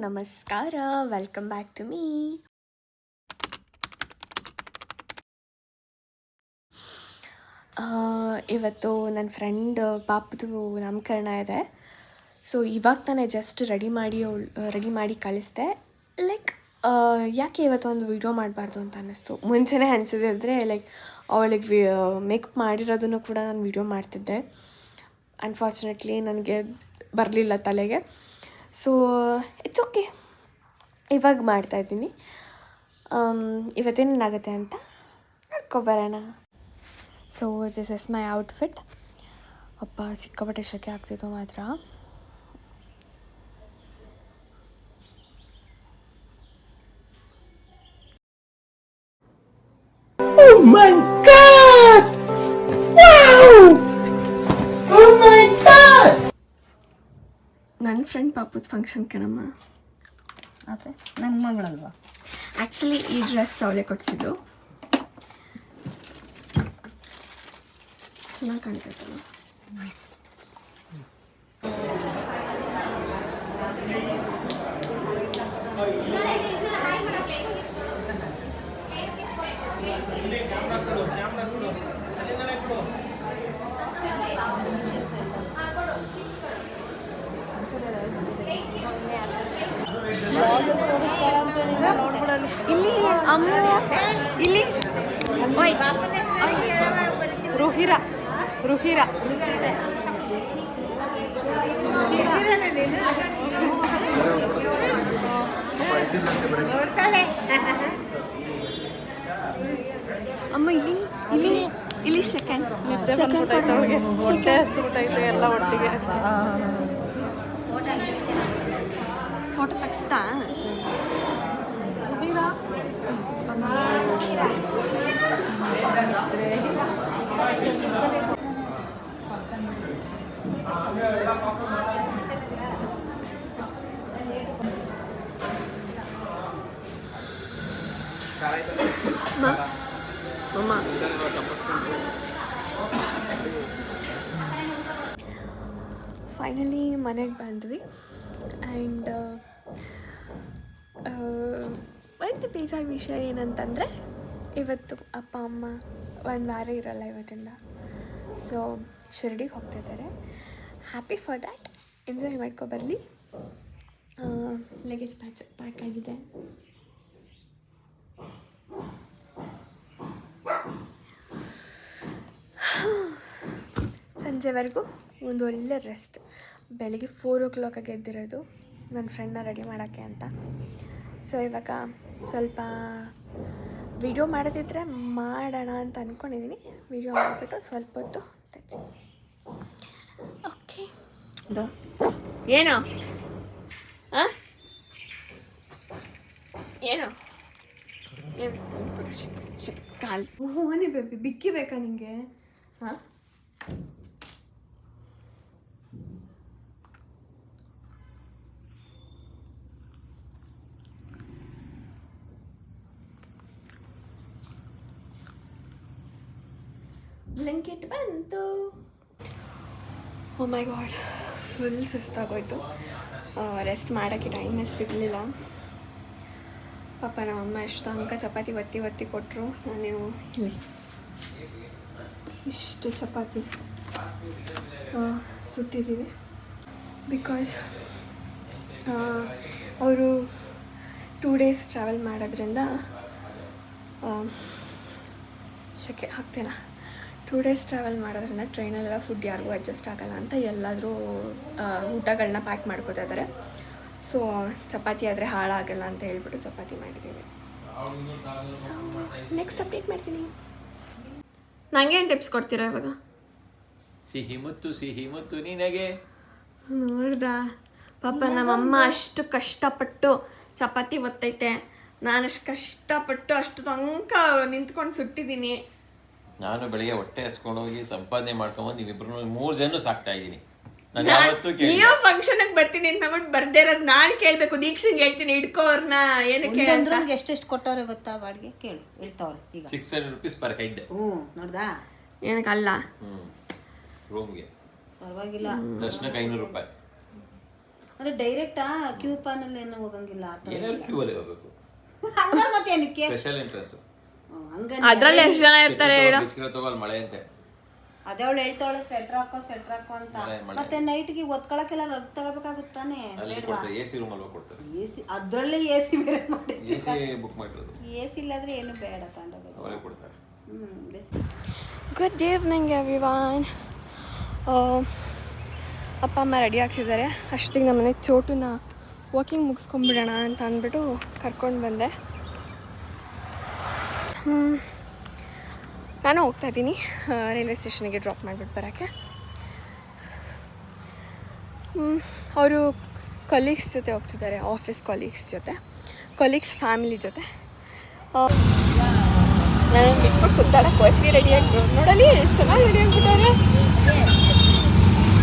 ನಮಸ್ಕಾರ, welcome back to me. ಇವತ್ತು ನನ್ನ ಫ್ರೆಂಡ್ ಪಾಪದು ನಾಮಕರಣ ಇದೆ. ಸೊ ಇವಾಗ ತಾನೇ ಜಸ್ಟ್ ರೆಡಿ ಮಾಡಿ ಕಳಿಸ್ದೆ. ಲೈಕ್ ಯಾಕೆ ಇವತ್ತು ಒಂದು ವಿಡಿಯೋ ಮಾಡಬಾರ್ದು ಅಂತ ಅನ್ನಿಸ್ತು. ಮುಂಚೆನೇ ಅನಿಸಿದ್ರೆ ಲೈಕ್ ಅವಳಿಗೆ ಮೇಕಪ್ ಮಾಡಿರೋದನ್ನು ಕೂಡ ನಾನು ವಿಡಿಯೋ ಮಾಡ್ತಿದ್ದೆ. ಅನ್ಫಾರ್ಚುನೇಟ್ಲಿ ನನಗೆ ಬರಲಿಲ್ಲ ತಲೆಗೆ. ಸೊ ಇಟ್ಸ್ ಓಕೆ, ಇವಾಗ ಮಾಡ್ತಾಯಿದ್ದೀನಿ. ಇವತ್ತೇನೇನಾಗುತ್ತೆ ಅಂತ ನೋಡ್ಕೊಬರೋಣ. So this is my outfit. ಅಪ್ಪ ಸಿಕ್ಕಾಪಟ್ಟೆ ಶೆಕೆ ಆಗ್ತಿತ್ತು ಮಾತ್ರ. Oh my God! Wow! Oh my God! ನನ್ನ ಫ್ರೆಂಡ್ ಪಾಪದ ಫಂಕ್ಷನ್ ಕಣಮ್ಮ. ಆದರೆ ನನ್ನ ಮಗಳಲ್ವಾ? ಆ್ಯಕ್ಚುಲಿ ಈ ಡ್ರೆಸ್ ಅವಳೇ ಕೊಡಿಸಿದ್ದು. ಚೆನ್ನಾಗಿ ಕಾಣ್ತೈತಲ್ಲ. ಇಲ್ಲಿ ಅಮ್ಮ, ಇಲ್ಲಿ ರುಹಿರಾ ಅಮ್ಮ, ಇಲ್ಲಿ ಸೆಕೆಂಡ್ ಎಲ್ಲ ಒಟ್ಟಿಗೆ ಫೋಟೋ ತೆಗಿಸ್ತಾ. ಫೈನಲಿ ಮನೆಗೆ ಬಂದ್ವಿ. ಆ್ಯಂಡ್ ಒಂದು ಬೇಜಾರು ವಿಷಯ ಏನಂತಂದರೆ, ಇವತ್ತು ಅಪ್ಪ ಅಮ್ಮ ಒಂದು ವಾರ ಇರಲ್ಲ ಇವತ್ತಿಂದ. ಸೊ ಶಿರ್ಡಿಗೆ ಹೋಗ್ತಿದ್ದಾರೆ. Happy for that. ಎಂಜಾಯ್ ಮಾಡ್ಕೊಬರಲಿ. ಲಗೇಜ್ ಪ್ಯಾಕ್ ಆಗಿದೆ. ಸಂಜೆವರೆಗೂ ಒಂದು ಒಳ್ಳೆ ರೆಸ್ಟ್. ಬೆಳಗ್ಗೆ 4 o'clock ಎದ್ದಿರೋದು ನನ್ನ ಫ್ರೆಂಡ್ನ ರೆಡಿ ಮಾಡೋಕ್ಕೆ ಅಂತ. ಸೊ ಇವಾಗ ಸ್ವಲ್ಪ ವಿಡಿಯೋ ಮಾಡೋದಿದ್ರೆ ಮಾಡೋಣ ಅಂತ ಅಂದ್ಕೊಂಡಿದ್ದೀನಿ. ವಿಡಿಯೋ ಮಾಡಿಬಿಟ್ಟು ಸ್ವಲ್ಪ ಹೊತ್ತು ತೆಚ್ಚಿ. ಓಕೆ, ಏನೋ ಏನೋ ಕಾಲು ಓನೇ ಬೇಬಿ ಬಿಕ್ಕಿ ಬೇಕಾ ನಿಂಗೆ? ಹಾಂ, ಬ್ಲಾಂಕೆಟ್ ಬಂತು. ಓ ಮೈ ಗಾಡ್, ಫುಲ್ ಸುಸ್ತಾಗೋಯ್ತು. ರೆಸ್ಟ್ ಮಾಡೋಕ್ಕೆ ಟೈಮೇ ಸಿಗಲಿಲ್ಲ. ಪಾಪ ನಮ್ಮಮ್ಮ ಎಷ್ಟು ತನಕ ಚಪಾತಿ ಒತ್ತಿ ಕೊಟ್ಟರು. ನಾನು ಇಲ್ಲಿ ಇಷ್ಟು ಚಪಾತಿ ಸುಟ್ಟಿದ್ದೀವಿ. ಬಿಕಾಸ್ ಅವರು 2 days ಟ್ರಾವೆಲ್ ಮಾಡೋದ್ರಿಂದ ಶೆಕೆ ಆಗ್ತಿಲ್ಲ. 2 days ಟ್ರಾವೆಲ್ ಮಾಡೋದ್ರಿಂದ ಟ್ರೈನಲ್ಲೆಲ್ಲ ಫುಡ್ ಯಾರಿಗೂ ಅಡ್ಜಸ್ಟ್ ಆಗೋಲ್ಲ ಅಂತ ಎಲ್ಲಾದರೂ ಊಟಗಳನ್ನ ಪ್ಯಾಕ್ ಮಾಡ್ಕೋತಾ ಇದ್ದಾರೆ. ಸೊ ಚಪಾತಿ ಆದರೆ ಹಾಳಾಗಲ್ಲ ಅಂತ ಹೇಳ್ಬಿಟ್ಟು ಚಪಾತಿ ಮಾಡಿದ್ದೀವಿ. ಸೊ ನೆಕ್ಸ್ಟ್ ಅಪ್ಡೇಟ್ ಮಾಡ್ತೀನಿ. ನನಗೆ ಏನು ಟಿಪ್ಸ್ ಕೊಡ್ತೀರಾ ಇವಾಗ? ಸಿಹಿ ಮುತ್ತು ನಿನಗೆ. ನೋಡ್ದಾ ಪಾಪ ನಮ್ಮಮ್ಮ ಅಷ್ಟು ಕಷ್ಟಪಟ್ಟು ಚಪಾತಿ ಒತ್ತೈತೆ. ನಾನಷ್ಟು ಕಷ್ಟಪಟ್ಟು ಅಷ್ಟು ತನಕ ನಿಂತ್ಕೊಂಡು ಸುಟ್ಟಿದ್ದೀನಿ. ನಾನು ಬೆಳಿಗ್ಗೆ ಹೊಟ್ಟೆ ಹಸ್ಕೊಂಡು ಹೋಗಿ ಸಂಪಾದನೆ ಮಾಡ್ಕೊಂಬಂದು ನೀವಿಬ್ರು 3 ಜನ ಸಾಕ್ತಾ ಇದ್ದೀನಿ. ನೀವು ಫಂಕ್ಷನ್ಗೆ ಬರ್ತೀನಿ ಅಂತ ಅಂದ್ಬಿಟ್ಟು ಬರ್ದೇ ಇರೋದು ನಾನು ಕೇಳಬೇಕು. ದೀಕ್ಷೆಗೆ ಹೇಳ್ತೀನಿ ಇಟ್ಕೋರ್ನ ಏನಕ್ಕೆ ಅಂತ. ಎಷ್ಟು ಕೊಟ್ಟವ್ರೆ ಗೊತ್ತಾ ಬಾಡಿಗೆ? ಕೇಳಿ ಇಡ್ತಾವ್ರೆ ಈಗ 600 rupees per head. ನೋಡ್ದಾ? ಏನಕ್ಕಲ್ಲ, ರೂಮ್ಗೆ ಪರವಾಗಿಲ್ಲ. ದರ್ಶನಕ್ಕೆ 500 ರೂಪಾಯಿ. ಅಂದ್ರೆ ಡೈರೆಕ್ಟಾ ಕ್ಯೂ ಪಾನಲ್ಲಿ ಏನು ಹೋಗಂಗಿಲ್ಲ ಆ ಥರ ಏನಾದ್ರು ಕ್ಯೂ ಅಲ್ಲಿ ಹೋಗ್ಬೇಕು. ಹಂಗಾರೆ ಮತ್ತೆ ಏನಕ್ಕೆ ಸ್ಪೆಷಲ್ ಎಂಟ್ರೆನ್ಸ್. ಅದ್ರಲ್ಲಿ ಎಷ್ಟು ಜನ ಇರ್ತಾರೆ ಹೇಳು? ತಗೊಳ್ ಮಳೆ ಅಂತೆ. ಅದೇ ಅವಳು ಹೇಳ್ತಾವಳೆ ಸ್ವೆಟರ್ ಹಾಕೋ ಅಂತ. ಮತ್ತೆ ನೈಟ್ಗೆ ಒತ್ಕೊಳಕ್ಕೆಲ್ಲ ರಗ್ ತಗೋಬೇಕಾಗುತ್ತಾನೆ. ಅಲ್ಲಿ ಕೊಡ್ತಾರೆ ಎಸಿ ರೂಮ್ ಅಲ್ಲಿ ಕೊಡ್ತಾರೆ. ಎಸಿ ಅದ್ರಲ್ಲೇ ಎಸಿ ಬೇರೆ ಮಾಡಿ. ಎಸಿ ಬುಕ್ ಮಾಡಿರೋದು. ಎಸಿ ಇಲ್ಲಾದ್ರೆ ಏನು ಬೇಡ ತಗೊಂಡೋಗೋದು. ಅವರೇ ಕೊಡ್ತಾರೆ. Good evening everyone. ಅಪ್ಪ ಅಮ್ಮ ರೆಡಿ ಆಗ್ತಿದ್ದಾರೆ. ಅಷ್ಟಿಗೆ ನಮ್ಮ ಮನೆಗೆ ಚೋಟುನ ವಾಕಿಂಗ್ ಮುಗಿಸ್ಕೊಂಡ್ಬಿಡೋಣ ಅಂತ ಅಂದ್ಬಿಟ್ಟು ಕರ್ಕೊಂಡು ಬಂದೆ. ನಾನು ಹೋಗ್ತಾ ಇದ್ದೀನಿ ರೈಲ್ವೆ ಸ್ಟೇಷನ್ಗೆ ಡ್ರಾಪ್ ಮಾಡಿಬಿಟ್ಟು ಬರೋಕ್ಕೆ. ಅವರು ಕೊಲೀಗ್ಸ್ ಜೊತೆ ಹೋಗ್ತಿದ್ದಾರೆ, ಆಫೀಸ್ ಕೊಲೀಗ್ಸ್ ಜೊತೆ, ಕೊಲೀಗ್ಸ್ ಫ್ಯಾಮಿಲಿ ಜೊತೆ. ನಾನು ಬಿಟ್ಬಿಟ್ಟು ಸುತ್ತಾಡಕ್ಕೆ ವಸಿ ರೆಡಿಯಾಗಿ ನೋಡಲಿ ಎಷ್ಟು ಚೆನ್ನಾಗಿ ರೆಡಿ ಆಗಿಬಿಟ್ಟಾರೆ.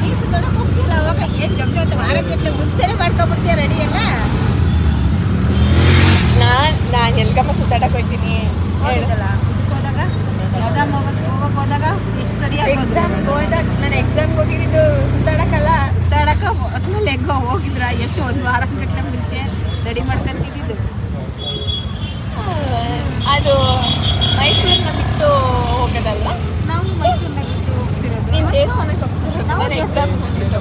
ಈ ಸುತ್ತಾಡಕ್ಕೆ ಹೋಗ್ತಿಲ್ಲ ಅವಾಗ ಏನು ಜಗ್ಜೋತೆ ವಾರಗಟ್ಟಲೆ ಮುಂಚೆನೇ ಮಾಡ್ಕೊಂಡ್ಬಿಡ್ತೀಯ ರೆಡಿ ಎಲ್ಲ. ನಾನು ಎಲ್ಗಮ್ಮ ಸುತ್ತಾಡಕ್ಕೆ ಹೋಗ್ತೀನಿ ಹೋಗಿದ್ದಲ್ಲ ಇದಕ್ಕೆ ಹೋದಾಗ ಎಕ್ಸಾಮ್ ಹೋದಾಗ ಎಷ್ಟು ರೆಡಿ ಎಕ್ಸಾಮ್ಗೆ ಹೋದಾಗ ನಾನು ಎಕ್ಸಾಮ್ಗೆ ಹೋಗಿದ್ದು ಸುತ್ತಾಡಕ್ಕಲ್ಲ, ಸುತ್ತಾಡಕ್ಕೆ ಒಟ್ಟಿನಲ್ಲಿ ಹೆಂಗೋ ಹೋಗಿದ್ರ ಎಷ್ಟು ಒಂದು ವಾರ ಗಟ್ಟಲೆ ಮುಂಚೆ ರೆಡಿ ಮಾಡ್ಕೊಂತಿದ್ದು. ಅದು ಮೈಸೂರನ್ನ ಬಿಟ್ಟು ಹೋಗೋದಲ್ಲ, ನಾವು ಮೈಸೂರಿನ ಬಿಟ್ಟು ಹೋಗ್ತಿರೋದು. ನೀನು ದೇವಸ್ಥಾನಕ್ಕೆ ಹೋಗ್ತಿರೋದು, ನಾನು ಎಕ್ಸಾಮ್ಗೆ ಹೋಗಿದ್ದು.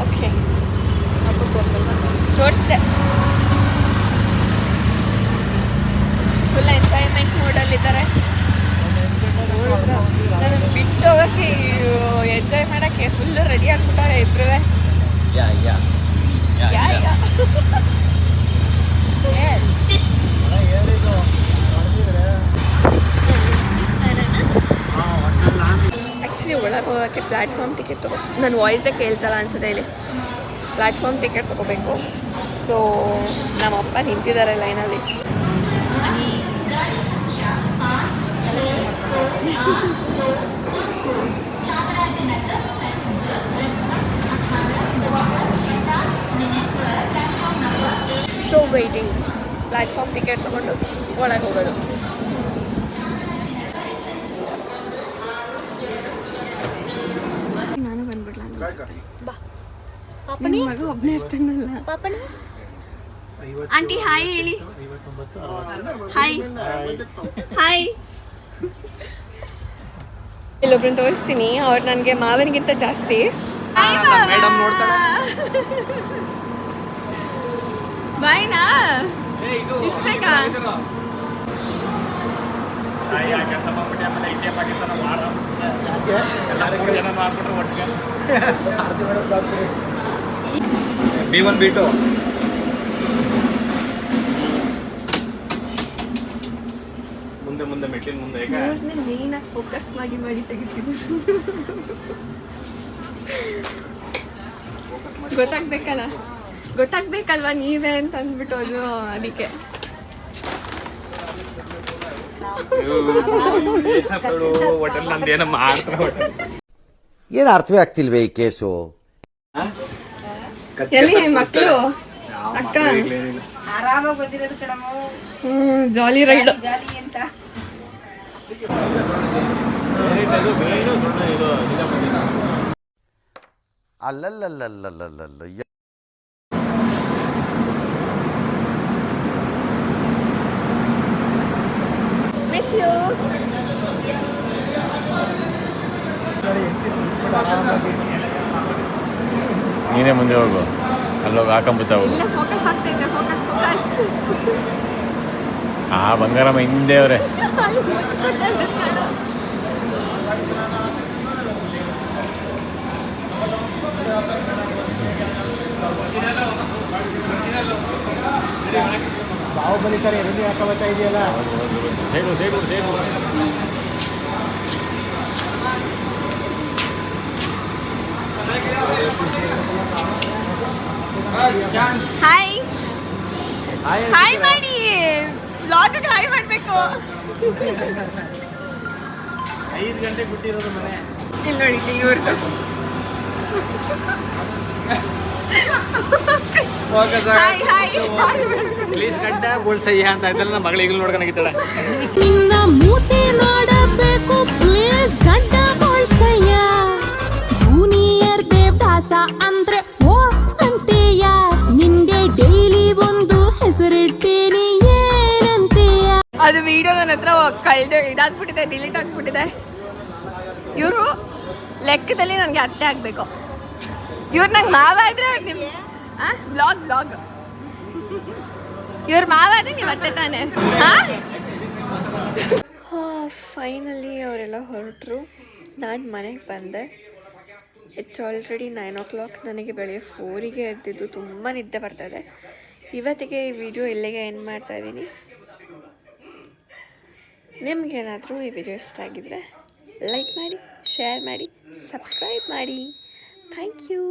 ಓಕೆ ತೋರಿಸ್ದೆ. ಫುಲ್ ಎಂಜಾಯ್ಮೆಂಟ್ ಮೂಡಲ್ಲಿದ್ದಾರೆ. ನಾನು ಬಿಟ್ಟು ಹೋಗೋಕ್ಕೆ ಎಂಜಾಯ್ ಮಾಡೋಕ್ಕೆ ಫುಲ್ಲು ರೆಡಿ ಆಗ್ಬಿಟ್ಟಾರೆ ಇಬ್ಬರೂ. ಆ್ಯಕ್ಚುಲಿ ಒಳಗೆ ಹೋಗೋಕ್ಕೆ ಪ್ಲ್ಯಾಟ್ಫಾರ್ಮ್ ಟಿಕೆಟ್ ನನ್ನ ವಾಯ್ಸೇ ಕೇಳ್ಸಲ್ಲ ಅನ್ಸುತ್ತೆ. ಇಲ್ಲಿ ಪ್ಲ್ಯಾಟ್ಫಾರ್ಮ್ ಟಿಕೆಟ್ ತೊಗೋಬೇಕು. ಸೊ ನಮ್ಮಪ್ಪ ನಿಂತಿದ್ದಾರೆ ಲೈನಲ್ಲಿ. ಸೊ ವೆಯ್ಟಿಂಗ್ ಪ್ಲ್ಯಾಟ್ಫಾರ್ಮ್ ಟಿಕೆಟ್ ತೊಗೊಂಡು ಒಳಗೆ ಹೋಗೋದು. ನಾನು ಬಂದ್ಬಿಡ್ಲ ನಿಮ್ಮ ಮಗ ಒಬ್ಬನೇ ಇರ್ತಾನಲ್ಲ. ಆಂಟಿ ಹಾಯ್ ಹೇಳಿ. Hi hi. ಇಲ್ಲೊಬ್ರನ್ನ ತೋರಿಸ್ತೀನಿ, ಅವ್ರು ನನಗೆ ಮಾವನಿಗಿಂತ ಜಾಸ್ತಿ. ಬಾಯ್ನಾ ಇಷ್ಟ ಬೇಕಾ? B1 B2 ಮುಂದೆ ಮೆಟ್ಟಿನ ಮುಂದೆ ಮೇಯ್ನಾಗಿ ಫೋಕಸ್ ಮಾಡಿ ತೆಗಿತೀನಿ. ಗೊತ್ತಾಗ್ಬೇಕಲ್ವಾ ನೀವೇ ಅಂತ ಅಂದ್ಬಿಟ್ಟು ಅದು ಅದಕ್ಕೆ. ಹೋಟೆಲ್ ನಂದು ಏನೋ ಮಾಡ್ತಾರೆ. ಏನು ಅರ್ಥವೇ ಆಗ್ತಿಲ್ವೇ ಈ ಕೇಸು? ಎಲ್ಲಿ ಮಕ್ಕಳು ಅಕ್ಕ ಆರಾಮಾಗಿ ಗೊತ್ತಿರೋದು ಕಣಮ್ಮ. Jolly ride. ಜಾಲಿ ಅಂತ ಅಲ್ಲಲ್ಲಲ್ಲಲ್ಲಲ್ಲಲ್ಲ ಮಿಸ್ ಯು. ನೀನೇ ಮುಂದೆ ಹೋಗು, ಅಲ್ಲೋಗಿ ಹಾಕೊಂಬಿಡ್ತಾವು. ಇಲ್ಲ ಫೋಕಸ್ ಆಗ್ತೈತೆ, ಫೋಕಸ್. ಆ ಬಂಗಾರಮ್ಮ ಹಿಂದೆ ಅವ್ರೆ. ಬಾಹುಬಲಿ ತರ ಎಲ್ಲಿ ಹಾಕೋತಾ ಇದೆಯಲ್ಲ. ಸೇಡು ಹಾಯ್ ಹಾಯ್ ಮಾಡಿ ವ್ಲಾಗ್ಗೆ ಹಾಯ್ ಮಾಡಬೇಕು. 5 ಗಂಟೆ ಬಿಟ್ಟಿರೋದು ಮನೆ. ಇಲ್ಲಿ ನೋಡಿ ಇವ್ರದ್ದು ಹಾಯ್ ಹಾಯ್ ಪ್ಲೀಸ್ ಗಡ್ಡ ಬೋಳ್ಸಯ್ಯ ಅಂತ ಇದ್ದಲ್ಲ ನಮ್ಮ ಮಗಳು ಈಗಲೂ ನೋಡ್ಕೊಳಗಿದ್ದಾಳೆ. ನಿನ್ನ ಮೂತಿ ನೋಡಬೇಕು ಪ್ಲೀಸ್ ಗಡ್ಡ ಬೋಳ್ಸಯ್ಯ. ಜೂನಿಯರ್ ದೇವದಾಸ ವಿಡಿಯೋ ನನ್ನ ಹತ್ರ ಇದಾಗ್ಬಿಟ್ಟಿದೆ, ಡಿಲೀಟ್ ಆಗಿಬಿಟ್ಟಿದೆ. ಇವರು ಲೆಕ್ಕದಲ್ಲಿ ನನಗೆ ಅತ್ತೆ ಆಗಬೇಕು. ಇವ್ರು ನಂಗೆ ಮಾವ ಆದರೆ ನಿಮ್ಮ ಬ್ಲಾಗ್ ಇವ್ರ ಮಾವ ಆದರೆ ನೀವು ಅತ್ತೆ ತಾನೆ. ಫೈನಲಿ ಅವರೆಲ್ಲ ಹೊರಟರು. ನಾನು ಮನೆಗೆ ಬಂದೆ. It's already 9 o'clock. ನನಗೆ ಬೆಳಗ್ಗೆ 4ಗೆ ಎದ್ದಿದ್ದು ತುಂಬ ನಿದ್ದೆ ಬರ್ತಾಯಿದೆ. ಇವತ್ತಿಗೆ ಈ ವಿಡಿಯೋ ಇಲ್ಲಿಗೆ ಎಂಡ್ ಮಾಡ್ತಾಯಿದ್ದೀನಿ. ನಿಮಗೇನಾದರೂ ಈ ವಿಡಿಯೋ ಇಷ್ಟ ಆಗಿದ್ರೆ ಲೈಕ್ ಮಾಡಿ, ಶೇರ್ ಮಾಡಿ, ಸಬ್ಸ್ಕ್ರೈಬ್ ಮಾಡಿ. Thank you.